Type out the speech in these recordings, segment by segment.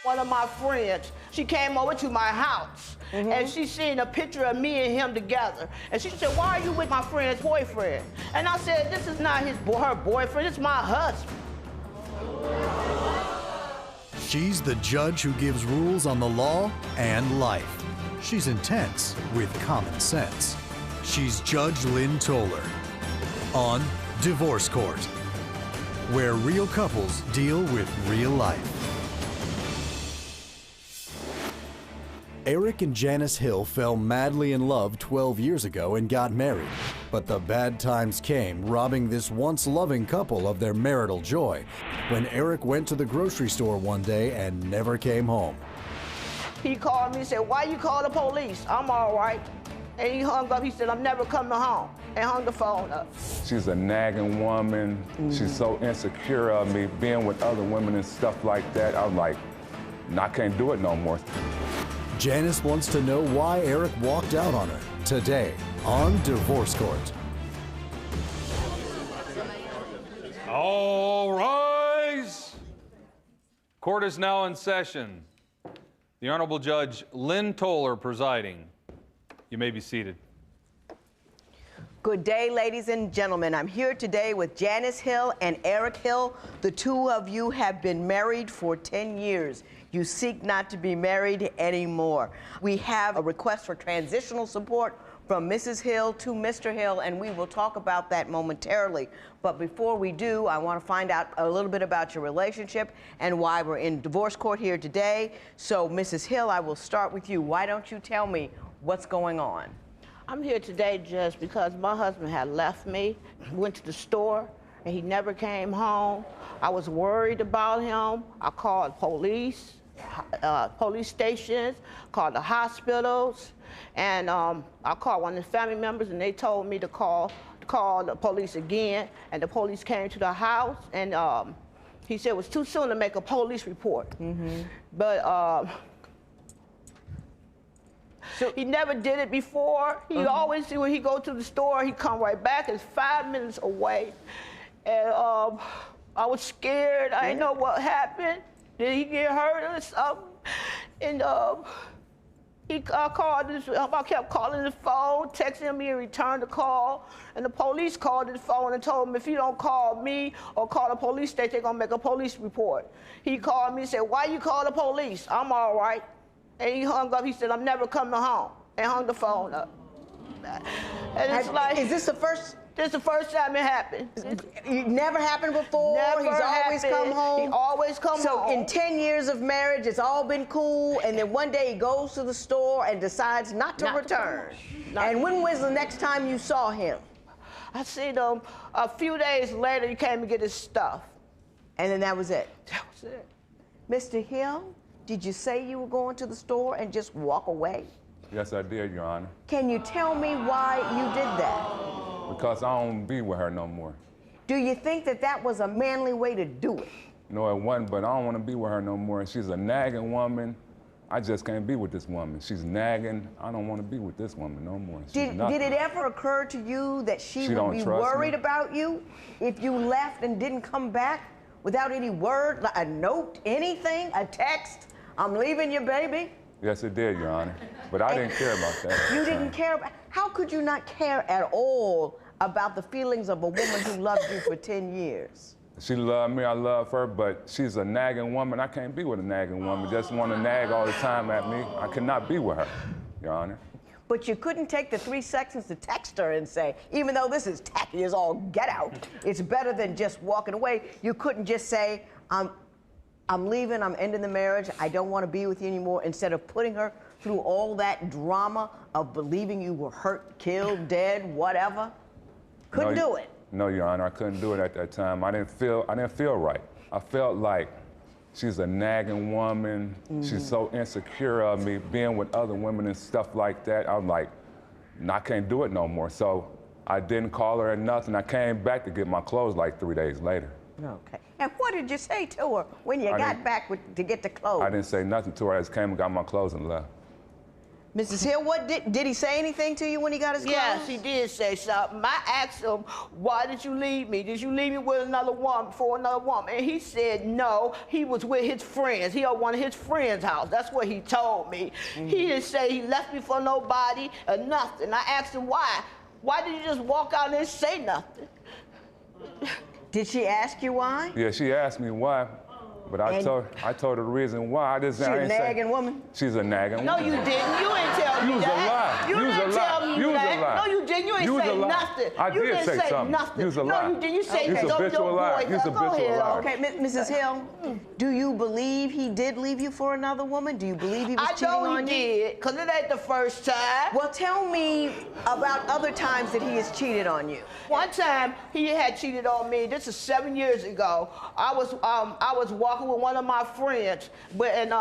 One of my friends, she came over to my house, and she seen a picture of me and him together. And she said, "Why are you with my friend's boyfriend?" And I said, "This is not her boyfriend, it's my husband." She's the judge who gives rules on the law and life. She's intense with common sense. She's Judge Lynn Toller on Divorce Court, where real couples deal with real life. Eric and Janice Hill fell madly in love 12 years ago and got married. But the bad times came, robbing this once loving couple of their marital joy when Eric went to the grocery store one day and never came home. He called me and said, "Why you call the police? I'm all right." And he hung up. He said, "I'm never coming home," and hung the phone up. She's a nagging woman. She's so insecure of me, being with other women and stuff like that. I'm like, I can't do it no more. Janice wants to know why Eric walked out on her today on Divorce Court. All rise. Court is now in session. The Honorable Judge Lynn Toller presiding. You may be seated. Good day, ladies and gentlemen. I'm here today with Janice Hill and Eric Hill. The two of you have been married for 10 years. You seek not to be married anymore. We have a request for transitional support from Mrs. Hill to Mr. Hill, and we will talk about that momentarily. But before we do, I want to find out a little bit about your relationship and why we're in divorce court here today. So, Mrs. Hill, I will start with you. Why don't you tell me what's going on? I'm here today just because my husband had left me, went to the store, and he never came home. I was worried about him. I called police stations, called the hospitals, and I called one of the family members, and they told me to call the police again, and the police came to the house, and he said it was too soon to make a police report. But so he never did it before. He always, when he go to the store, he come right back. It's 5 minutes away. And I was scared. I didn't know what happened. Did he get hurt or something? And I kept calling the phone, texting me and returned the call. And the police called the phone and told him, if you don't call me or call the police station, they're gonna make a police report. He called me and said, "Why you call the police? I'm all right." And he hung up. He said, "I'm never coming home," and hung the phone up. And it's like, is this the first? This is the first time it happened. It never happened before? Never He's always happened. come home? He always come home. So in 10 years of marriage, it's all been cool, and then one day he goes to the store and decides not to return. And when was the next time you saw him? I seen him a few days later. He came to get his stuff. And then that was it? That was it. Mr. Hill, did you say you were going to the store and just walk away? Yes, I did, Your Honor. Can you tell me why you did that? Because I don't be with her no more. Do you think that that was a manly way to do it? No, it wasn't, but I don't want to be with her no more. She's a nagging woman. I just can't be with this woman. She's nagging. I don't want to be with this woman no more. Did it ever occur to you that she would be worried about you if you left and didn't come back without any word, a note, anything, a text? "I'm leaving you, baby"? Yes, it did, Your Honor. But I didn't care about that. You didn't care about, how could you not care at all about the feelings of a woman who loved you for 10 years? She loved me, I love her, but she's a nagging woman. I can't be with a nagging woman. Just want to nag all the time at me. I cannot be with her, Your Honor. But you couldn't take the 3 seconds to text her and say, even though this is tacky as all get out, it's better than just walking away. You couldn't just say, I'm leaving, I'm ending the marriage, I don't want to be with you anymore, instead of putting her through all that drama of believing you were hurt, killed, dead, whatever? Couldn't do it. No, Your Honor, I couldn't do it at that time. I didn't feel right. I felt like she's a nagging woman. She's so insecure of me, being with other women and stuff like that. I'm like, I can't do it no more. So I didn't call her or nothing. I came back to get my clothes like 3 days later. Okay. And what did you say to her when you got back to get the clothes? I didn't say nothing to her. I just came and got my clothes and left. Mrs. Hill, what did he say anything to you when he got his clothes? Yes, he did say something. I asked him, why did you leave me? Did you leave me with another woman, for another woman? And he said no, he was with his friends. He at one of his friends' house. That's what he told me. He didn't say he left me for nobody or nothing. I asked him why. Why did you just walk out and say nothing? Did she ask you why? Yeah, she asked me why, but I told her the reason why. She's a nagging woman? She's a nagging No, woman. you didn't. You ain't tell me You was a that. lie. You You was didn't a tell lie. me You was a that. lie. No, you didn't. You You ain't was a say lie. nothing. I You did didn't say say something. nothing. You was a lie. No, you didn't. You said You's a don't bitch or a liar. boy. You's a Go bitch or a ahead. liar. Okay, Mrs. Hill, do you believe he did leave you for another woman? Do you believe he was cheating I know on he you? did, because it ain't the first time. Well, tell me about other times that he has cheated on you. One time he had cheated on me. This is 7 years ago. I was walking with one of my friends, and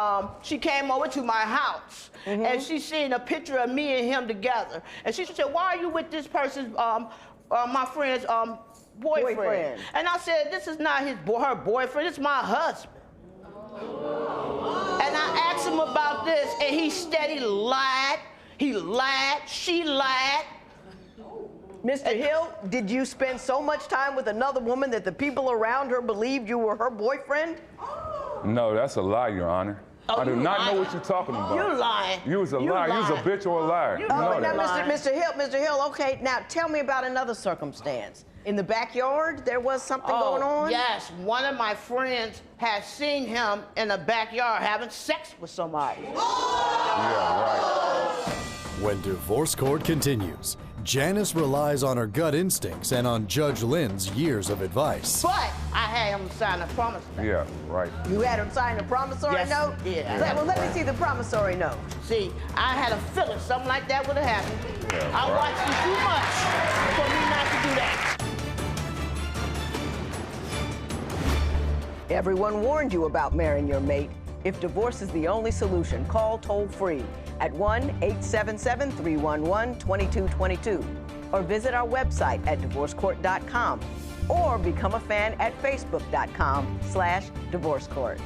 she came over to my house, and she seen a picture of me and him together, and she said, "Why are you with this person's my friend's boyfriend?" And I said, "This is not her boyfriend. It's my husband." And I asked him about this, and he steady lied. He lied. She lied. Mr. Hill, did you spend so much time with another woman that the people around her believed you were her boyfriend? No, that's a lie, Your Honor. Oh, I do you not know lying. what you're talking about. You lying. You was a You liar. You was a lying. bitch or a liar. You Oh, know now, that. Mr. Hill, okay, now tell me about another circumstance. In the backyard, there was something going on? Yes, one of my friends had seen him in the backyard having sex with somebody. Yeah, right. When divorce court continues, Janice relies on her gut instincts and on Judge Lynn's years of advice. But I had him sign a promise note. Yeah, right. You had him sign a promissory Yes, note? yeah. Well, let me see the promissory note. See, I had a feeling something like that would have happened. Yeah, I right. watched you too much for me not to do that. Everyone warned you about marrying your mate. If divorce is the only solution, call toll-free at 1-877-311-2222 or visit our website at divorcecourt.com or become a fan at facebook.com/divorcecourt.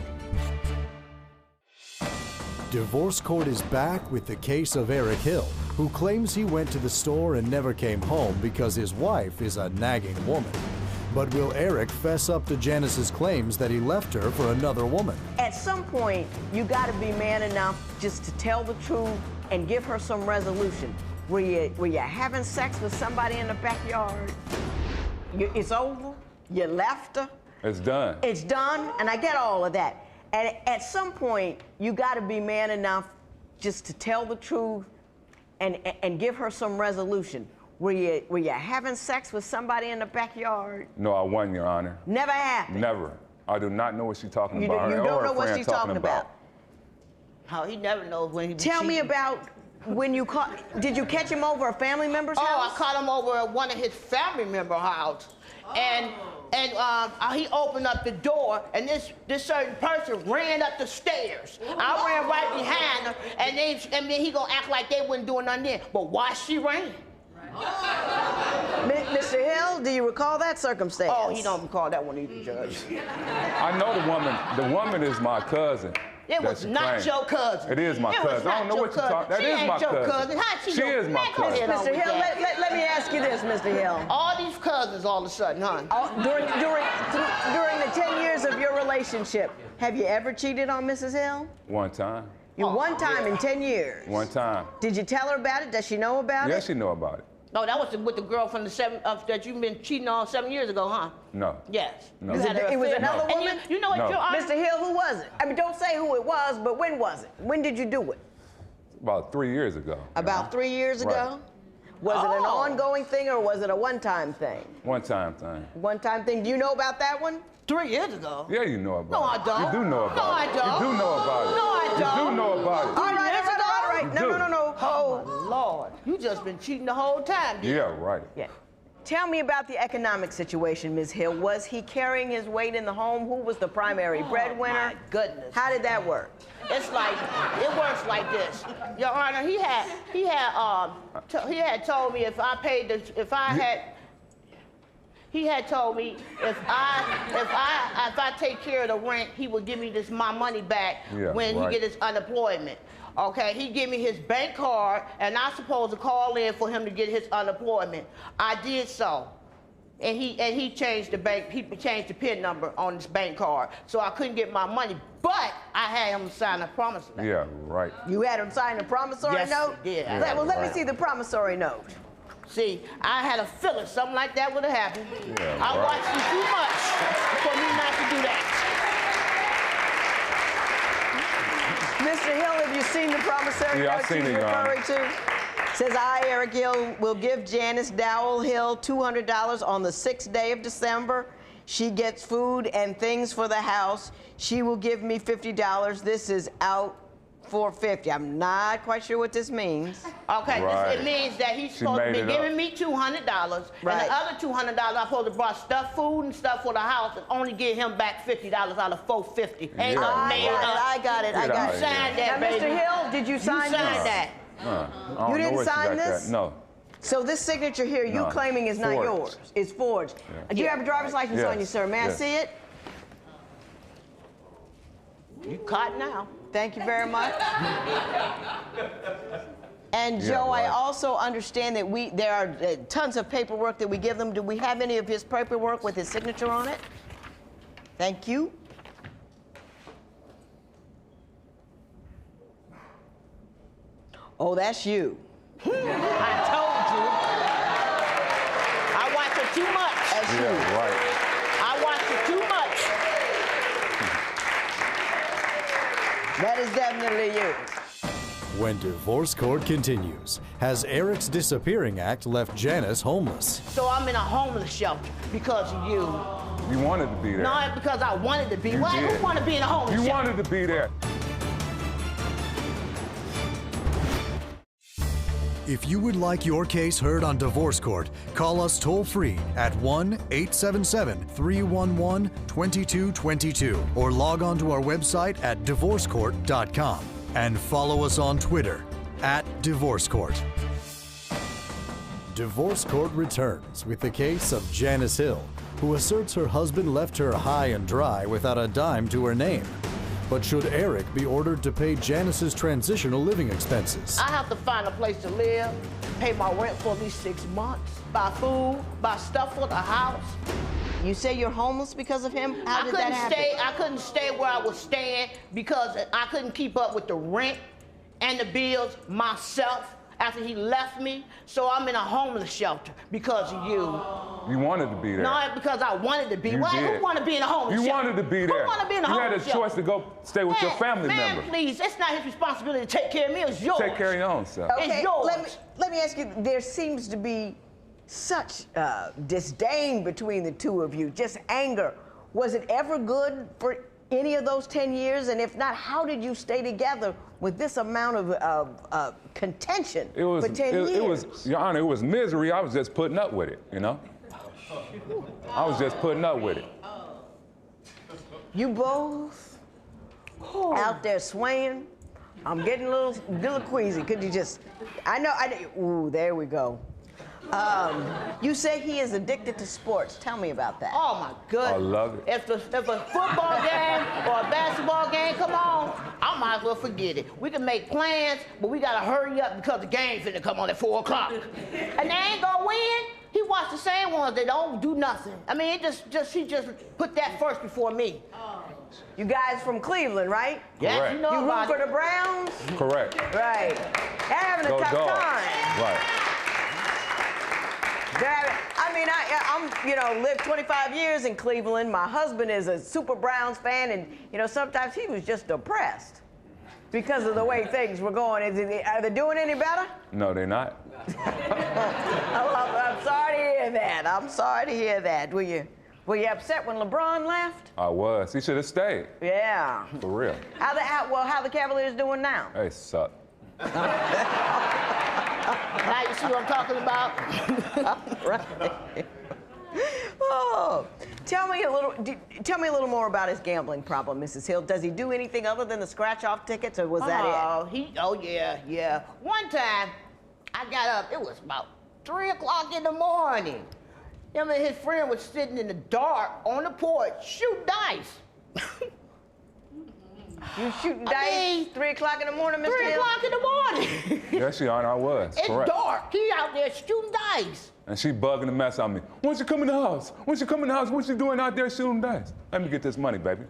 Divorce Court is back with the case of Eric Hill, who claims he went to the store and never came home because his wife is a nagging woman. But will Eric fess up to Janice's claims that he left her for another woman? At some point, you got to be man enough just to tell the truth and give her some resolution. Were you having sex with somebody in the backyard? It's over. You left her. It's done. It's done, and I get all of that. And at some point, you got to be man enough just to tell the truth and give her some resolution. Were you having sex with somebody in the backyard? No, I won, Your Honor. Never happened. Never. I do not know what she's talking You about. don't Her or her know what friend she's talking about. How he never knows when he be Tell me cheating. about when you caught. Did you catch him over a family member's Oh, house? I caught him over at one of his family member house, and he opened up the door, and this certain person ran up the stairs. I ran right behind her, and then he gonna act like they wasn't doing nothing then. But why she ran? Mr. Hill, do you recall that circumstance? Oh, he don't recall that one either, Judge. I know the woman. The woman is my cousin. It that was she not claimed. your cousin. It is my It was cousin. I don't not know what your you're talking. That cousin. is She my ain't your cousin. How she She your- is my Man, go cousin. ahead on Mr. with Hill, that. let me ask you this, Mr. Hill. All these cousins all of a sudden, huh? During the 10 years of your relationship, have you ever cheated on Mrs. Hill? One time. One time in 10 years. One time. Did you tell her about it? Does she know about Yeah, it? she know about it. No, that was with the girl from that you've been cheating on 7 years ago, huh? No. Yes. No. You Was had it- an it was affair. another And woman? You know what, No. Your Honor? Mr. Hill, who was it? I mean, don't say who it was, but when was it? When did you do it? About 3 years ago. About 3 years ago? Right. Was it an Oh. ongoing thing or was it a one-time thing? One time thing. One-time thing. Do you know about that one? 3 years ago. Yeah, you know about No, it. I don't. You do know about No, it. I don't. You do know about it. No, I You don't. do know about it. All right, all right. You No. Oh, Lord. You just been cheating the whole time. didn't you? Yeah, right. Yeah. Tell me about the economic situation, Ms. Hill. Was he carrying his weight in the home? Who was the primary breadwinner? My goodness. How did that work? It's like, it works like this. Your Honor, he had told me if I paid the, if I had, He had told me if I take care of the rent, he would give me my money back when he get his unemployment. Okay, he give me his bank card, and I'm supposed to call in for him to get his unemployment. I did so. And he changed the PIN number on his bank card, so I couldn't get my money. But I had him sign a promissory note. Yeah, right. You had him sign a promissory note? Yeah. Well, let me see the promissory note. See, I had a feeling something like that would have happened. Yeah, I watched you too much for me not to do that. Mr. Hill, have you seen the promissory note she's referring to? Says, I, Eric Hill, will give Janice Dowell Hill $200 on the 6th day of December. She gets food and things for the house. She will give me $50. This is out for $50. I'm not quite sure what this means. Okay, it means that he's supposed to be giving me $200, and the other $200 I'm supposed to buy stuff, food and stuff for the house, and only give him back $50 out of $450. Ain't no I got it. You signed that, now, Mr. Hill, did you sign this? You signed that. You didn't sign this? No. So this signature here, you claiming is not yours. It's forged. Do you have a driver's license on you, sir? May I see it? You caught now. Thank you very much. And Joe, I also understand that there are tons of paperwork that we give them. Do we have any of his paperwork with his signature on it? Thank you. Oh, that's you. I told you. I watch it too much. That's you. Right. I watch it too much. That is definitely you. When divorce court continues, has Eric's disappearing act left Janice homeless? So I'm in a homeless shelter because of you. You wanted to be there. No, because I wanted to be. You Why? did. Who want to be in a homeless shelter? You wanted to be there. If you would like your case heard on Divorce Court, call us toll-free at 1-877-311-2222 or log on to our website at divorcecourt.com and follow us on Twitter at Divorce Court. Divorce Court returns with the case of Janice Hill, who asserts her husband left her high and dry without a dime to her name. But should Eric be ordered to pay Janice's transitional living expenses? I have to find a place to live, pay my rent for at least 6 months, buy food, buy stuff for the house. You say you're homeless because of him? How did that happen? I couldn't stay where I was staying because I couldn't keep up with the rent and the bills myself after he left me. So I'm in a homeless shelter because of you. You wanted to be there. No, because I wanted to be. You Why? did. Who want to be in a homeless shelter? You wanted to be there. Who want to be in a homeless shelter? You had a choice to go stay with your family member. Man, please, it's not his responsibility to take care of me. It's yours. Take care of your own self. Okay, It's yours. let me ask you, there seems to be such disdain between the two of you, just anger. Was it ever good for any of those 10 years? And if not, how did you stay together with this amount of contention for 10 years? It was, Your Honor, it was misery. I was just putting up with it, you know? I was just putting up with it. You both out there swaying. I'm getting a little queasy. Could you just, ooh, there we go. You say he is addicted to sports. Tell me about that. Oh my goodness. I love it. If a football game or a basketball game come on, I might as well forget it. We can make plans, but we gotta hurry up because the game's finna come on at 4 o'clock. And they ain't gonna win. He watched the same ones that don't do nothing. I mean, he just put that first before me. You guys from Cleveland, right? Yes, Correct. you know You root about for it. the Browns? Correct. Right. They're having a Go tough Dogs. time. Right. I'm lived 25 years in Cleveland. My husband is a super Browns fan, and, sometimes he was just depressed because of the way things were going. Are they doing any better? No, they're not. I'm sorry to hear that. I'm sorry to hear that. Were you upset when LeBron left? I was. He should have stayed. Yeah. For real. How the Cavaliers doing now? They suck. Now you see what I'm talking about? Right. Oh, tell me a little more about his gambling problem, Mrs. Hill. Does he do anything other than the scratch-off tickets, or was that it? Oh yeah. One time, I got up. It was about 3 o'clock in the morning. Him and his friend was sitting in the dark on the porch shooting dice. You shooting dice 3 o'clock in the morning, Mr. 3 Hill? o'clock in the morning. Yes, Your Honor, I was. It's correct. dark. He out there shooting dice. And she bugging the mess out of me. Once you come in the house, once you come in the house, what you doing out there shooting dice? Let me get this money, baby.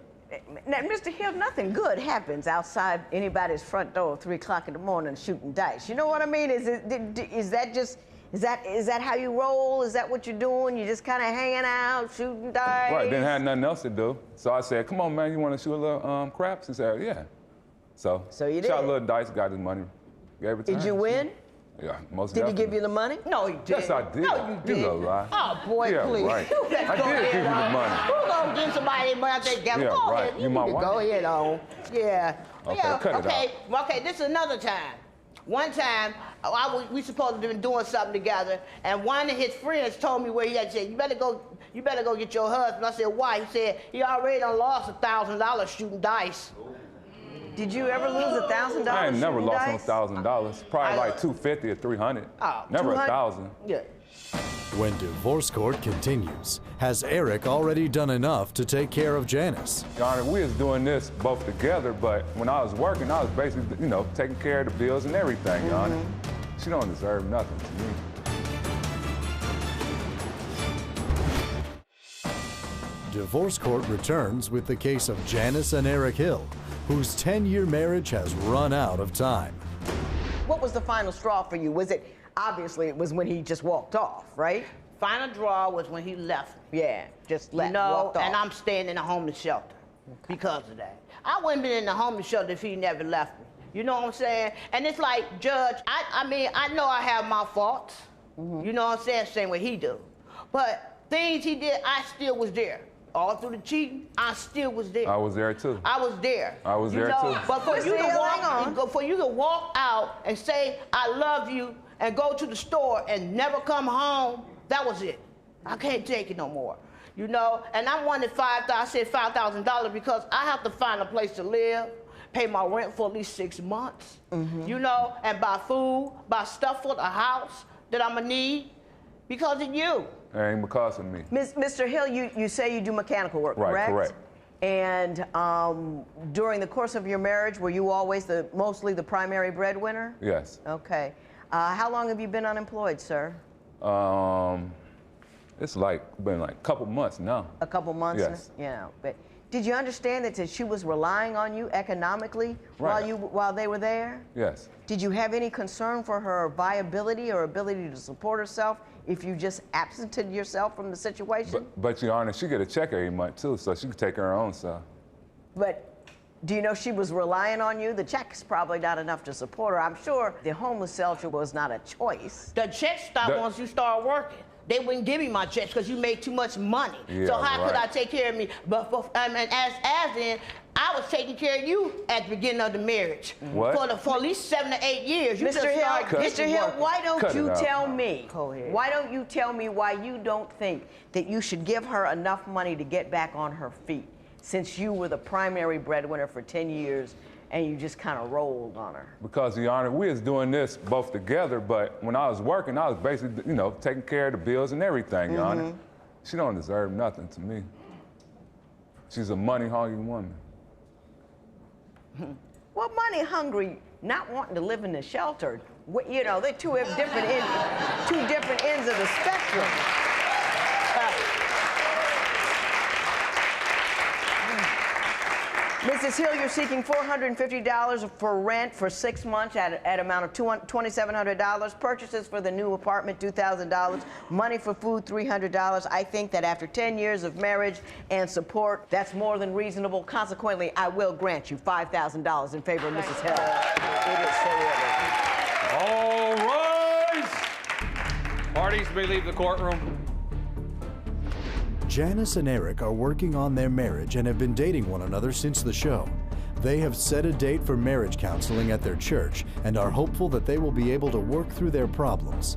Now, Mr. Hill, nothing good happens outside anybody's front door at 3 o'clock in the morning shooting dice. You know what I mean? Is that how you roll? Is that what you're doing? You just kind of hanging out, shooting dice? Right, didn't have nothing else to do. So I said, come on, man, you want to shoot a little craps? He said, yeah. So you shot did. a little dice, got his money, gave it to him. Did you win? Yeah, most Did he definitely. give you the money? No, he didn't. Yes, I did. No, you didn't. You little lie. Oh, boy, Yeah, please. right. You better I go did ahead give you the on. money. Who's going to give somebody money out there? Yeah, Go right. ahead. You my can wife. Go ahead on. Yeah. Okay, Yeah, cut it okay. Okay, this is another time. One time, we supposed to have been doing something together, and one of his friends told me where he had said, you better go get your husband. I said, why? He said, he already done lost $1,000 shooting dice. Did you ever lose $1,000? I ain't never shooting lost dice? no $1,000. Probably like $250 or $300. Oh, Never 200? 1,000. Yeah. When divorce court continues, has Eric already done enough to take care of Janice? Your Honor, we was doing this both together, but when I was working, I was basically, taking care of the bills and everything, Your Honor. She don't deserve nothing to me. Divorce court returns with the case of Janice and Eric Hill, whose 10-year marriage has run out of time. What was the final straw for you? Obviously it was when he just walked off, right? Final draw was when he left me. Yeah, just walked off. And I'm staying in a homeless shelter because of that. I wouldn't been in the homeless shelter if he never left me. You know what I'm saying? And it's like, Judge, I know I have my faults. You know what I'm saying? Same way he do. But things he did, I still was there. All through the cheating, I still was there. I was there too. I was there. I was there too. But for you Hang to walk out and say, I love you, and go to the store and never come home, that was it. I can't take it no more. And I wanted $5,000 because I have to find a place to live, pay my rent for at least 6 months, and buy food, buy stuff for the house that I'm gonna need because of you. It ain't because of me. Mr. Hill, you say you do mechanical work, Right, correct? correct. And during the course of your marriage, were you always mostly the primary breadwinner? Yes. Okay. How long have you been unemployed, sir? It's been like a couple months now. A couple months? Yes. Yeah. But did you understand that she was relying on you economically Right. while they were there? Yes. Did you have any concern for her viability or ability to support herself if you just absented yourself from the situation? But Your Honor, she get a check every month too, so she can take her own stuff. But do you know she was relying on you? The check's probably not enough to support her. I'm sure the homeless shelter was not a choice. The check stopped once you start working. They wouldn't give me my checks because you made too much money. Yeah, so how could I right. take care of me? But as in, I was taking care of you at the beginning of the marriage. What? For at least 7 to 8 years. You Mr. just Hill, started Mr. Hill, working. why don't Cut you it out. tell me? Go ahead. Why don't you tell me why you don't think that you should give her enough money to get back on her feet, since you were the primary breadwinner for 10 years and you just kind of rolled on her? Because, Your Honor, we was doing this both together, but when I was working, I was basically, taking care of the bills and everything, Your Honor. She don't deserve nothing to me. She's a money-hungry woman. Well, money hungry, not wanting to live in the shelter, they're two different ends of the spectrum. Mrs. Hill, you're seeking $450 for rent for 6 months at amount of $2,700. Purchases for the new apartment, $2,000. Money for food, $300. I think that after 10 years of marriage and support, that's more than reasonable. Consequently, I will grant you $5,000 in favor of Mrs. Hill. It is so ordered. All rise! Parties may leave the courtroom. Janice and Eric are working on their marriage and have been dating one another since the show. They have set a date for marriage counseling at their church and are hopeful that they will be able to work through their problems.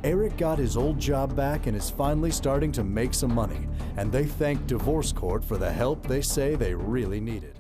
Eric got his old job back and is finally starting to make some money, and they thank divorce court for the help they say they really needed.